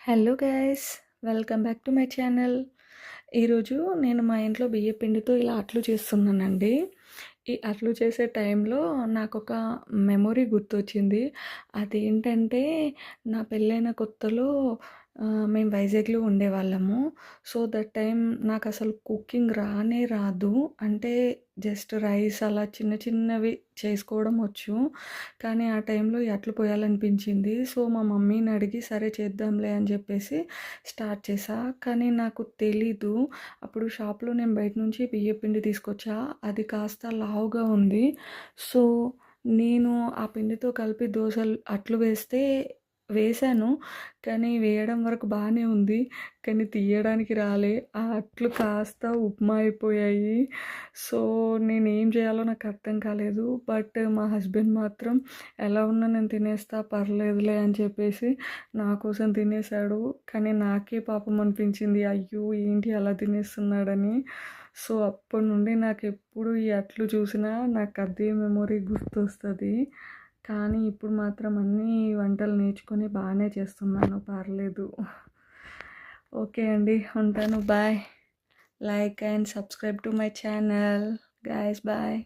Hello guys, welcome back to my channel. ఈరోజు నేను మా ఇంట్లో బియ్య పిండితో ఇలా అట్లు చేస్తున్నానండి. ఈ అట్లు చేసే టైంలో నాకొక మెమొరీ గుర్తొచ్చింది. అదేంటంటే, నా పెళ్ళైన కొత్తలో మేము వైజాగ్‌లో ఉండేవాళ్ళము. సో, దట్ టైమ్ నాకసలు కుకింగ్ రానే రాదు. అంటే జస్ట్ రైస్ అలా చిన్న చిన్నవి చేసుకోవడం వచ్చు. కానీ ఆ టైంలో ఈ అట్లు పోయాలనిపించింది. సో, మా మమ్మీని అడిగి సరే చేద్దాంలే అని చెప్పేసి స్టార్ట్ చేశా. కానీ నాకు తెలీదు. అప్పుడు షాప్‌లో నేను బయట నుంచి బియ్య పిండి తీసుకొచ్చా. అది కాస్త లావుగా ఉంది. సో, నేను ఆ పిండితో కలిపి అట్లు వేశాను. కానీ వేయడం వరకు బానే ఉంది. కానీ తీయడానికి రాలే. ఆ అట్లు కాస్త ఉప్మా అయిపోయాయి. సో, నేనేం చేయాలో నాకు అర్థం కాలేదు. బట్ మా హస్బెండ్ మాత్రం ఎలా ఉన్నా నేను తినేస్తా పర్లేదులే అని చెప్పేసి నా కోసం తినేసాడు. కానీ నాకే పాపం అనిపించింది. అయ్యో! ఏంటి అలా తినేస్తున్నాడని. సో, అప్పటి నుండి నాకెప్పుడు ఈ అట్లు చూసినా నాకు అదే మెమొరీ గుర్తొస్తది. కానీ ఇప్పుడు మాత్రం అన్నీ వంటలు నేర్చుకొని బాగానే చేస్తున్నాను, పర్లేదు. ఓకే అండి, ఉంటాను. Bye. Like and subscribe to my channel. Guys bye.